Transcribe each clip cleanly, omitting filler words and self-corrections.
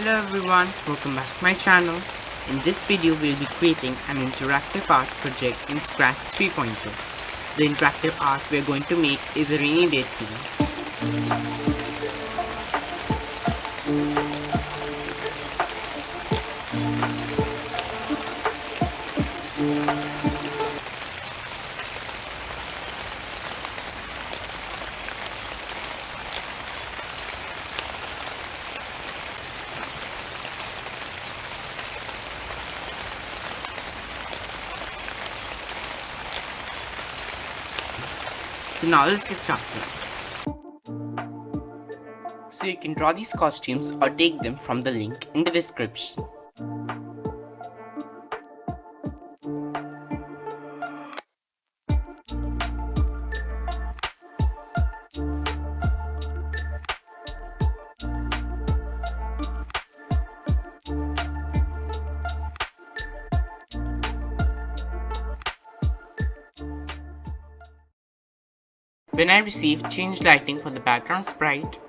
Hello everyone, welcome back to my channel. In this video, we'll be creating an interactive art project in Scratch 3.0. The interactive art we're going to make is a rainy day theme. So now let's get started. So you can draw these costumes or take them from the link in the description. When I receive change lighting for the background sprite,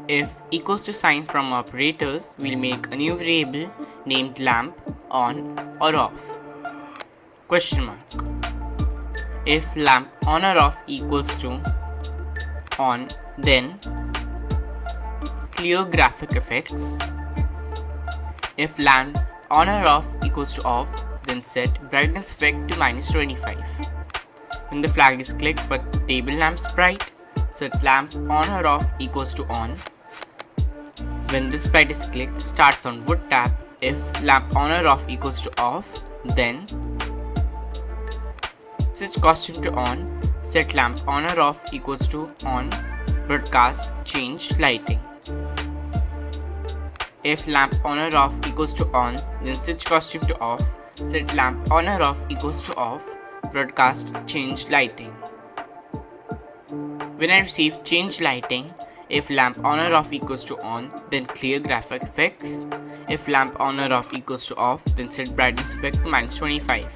if equals to sign from operators, we'll make a new variable named lamp on or off. Question mark. If lamp on or off equals to on, then clear graphic effects. If lamp on or off equals to off, then set brightness effect to -25. When the flag is clicked for table lamp sprite, set lamp on or off equals to on. When the sprite is clicked, starts on wood tab. If lamp on or off equals to off, then switch costume to on, set lamp on or off equals to on, broadcast change lighting. If lamp on or off equals to on, then switch costume to off, set lamp on or off equals to off, broadcast change lighting. When I receive change lighting, if lamp on or off equals to on, then clear graphic effects. If lamp on or off equals to off, then set brightness effect to -25.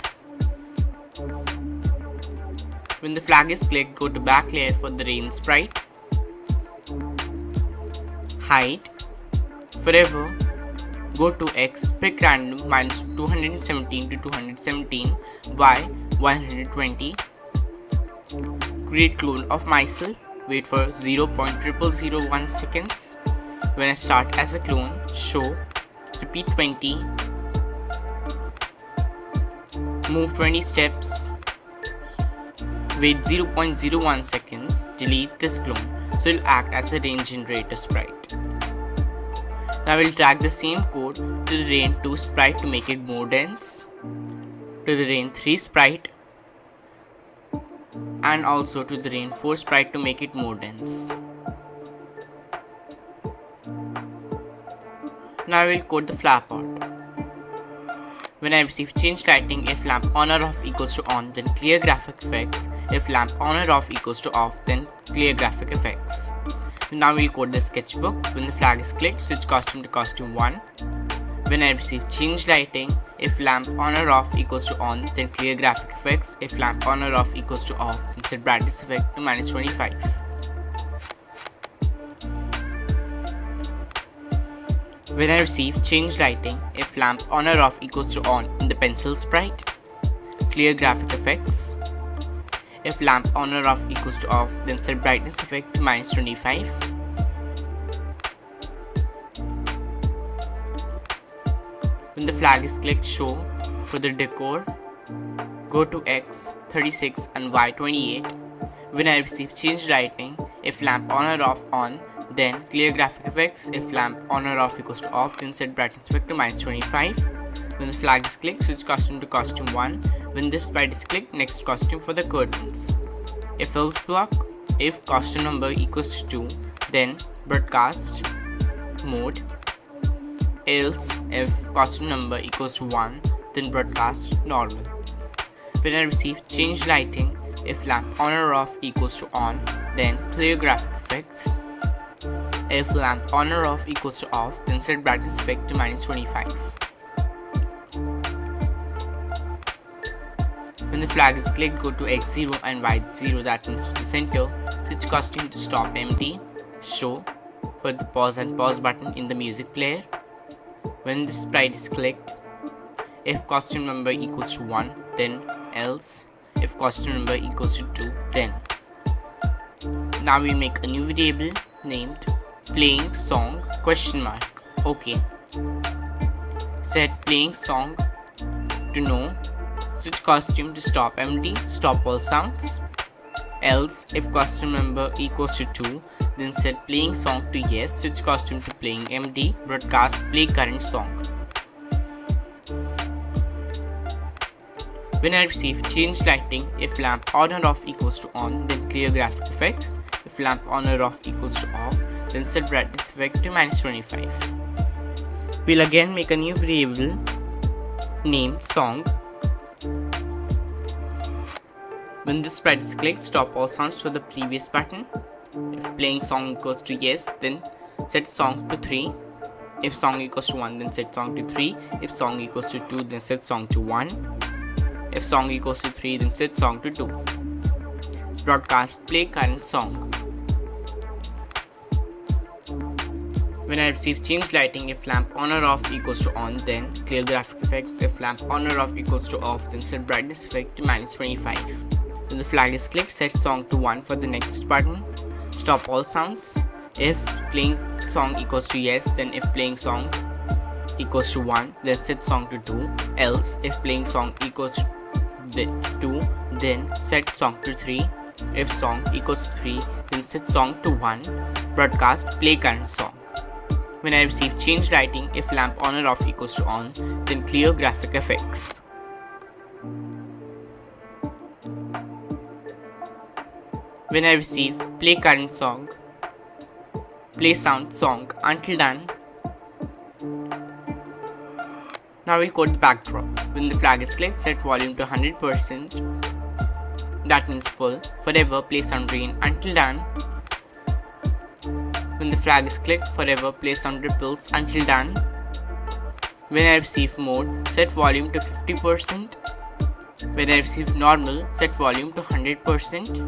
When the flag is clicked, go to back layer for the rain sprite. Height. Forever, go to X, pick random -217 to 217, Y 120. Create clone of myself, wait for 0.0001 seconds. When I start as a clone, show, repeat 20, move 20 steps, wait 0.01 seconds, delete this clone, so it will act as a rain generator sprite. Now we'll drag the same code to the rain 2 sprite to make it more dense, to the rain 3 sprite, and also to the rain 4 sprite to make it more dense. Now I will code the flower pot. When I receive change lighting, if lamp on or off equals to on, then clear graphic effects. If lamp on or off equals to off, then clear graphic effects. Now we'll code the sketchbook. When the flag is clicked, switch costume to costume 1. When I receive change lighting, if lamp on or off equals to on, then clear graphic effects. If lamp on or off equals to off, then set brightness effect to -25. When I receive change lighting, if lamp on or off equals to on in the pencil sprite, clear graphic effects. If lamp on or off equals to off, then set brightness effect to -25. When the flag is clicked, show for the decor, go to X, 36 and Y, 28. When I receive change lighting, if lamp on or off on, then clear graphic effects. If lamp on or off equals to off, then set brightness effect to -25. When the flag is clicked, switch costume to costume 1. When this sprite is clicked, next costume for the curtains. If else block, if costume number equals to 2, then broadcast mode. Else, if costume number equals to 1, then broadcast normal. When I receive change lighting, if lamp on or off equals to on, then clear graphic effects. If lamp on or off equals to off, then set brightness effect to -25. When the flag is clicked, go to X0 and Y0, that means to the center. Switch costume to stop empty, show, for the pause and pause button in the music player. When the sprite is clicked, if costume number equals to 1, then else. If costume number equals to 2, then. Now we make a new variable named playing song ? Okay. Set playing song to no, switch costume to stop empty, stop all sounds. Else, if costume number equals to 2, then set playing song to yes, switch costume to playing empty, broadcast play current song. When I receive change lighting, if lamp on or off equals to on, then clear graphic effects. If lamp on or off equals to off, then set brightness effect to -25. We'll again make a new variable named song. When this sprite is clicked, stop all sounds for the previous button. If playing song equals to yes, then set song to 3. If song equals to 1, then set song to 3. If song equals to 2, then set song to 1. If song equals to 3, then set song to 2. Broadcast play current song. When I receive change lighting, if lamp on or off equals to on, then clear graphic effects. If lamp on or off equals to off, then set brightness effect to -25. When the flag is clicked, set song to 1 for the next button. Stop all sounds. If playing song equals to yes, then if playing song equals to 1, then set song to 2. Else, if playing song equals to 2, then set song to 3. If song equals to 3, then set song to 1. Broadcast play current song. When I receive change lighting, if lamp on or off equals to on, then clear graphic effects. When I receive play current song, play sound song until done. Now we'll code the backdrop. When the flag is clicked, set volume to 100%. That means full. Forever play sound rain until done. When the flag is clicked, forever play sound ripples until done. When I receive mode, set volume to 50%. When I receive normal, set volume to 100%.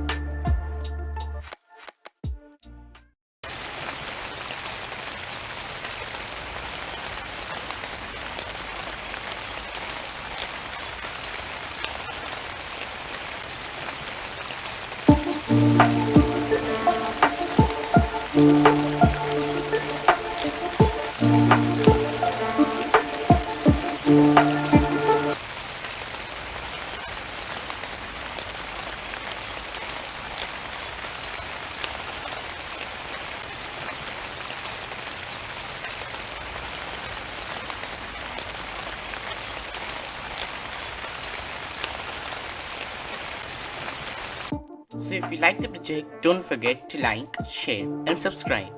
So if you like the project, don't forget to like, share and subscribe.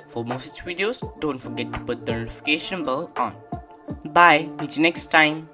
For more such videos, don't forget to put the notification bell on. Bye, meet you next time.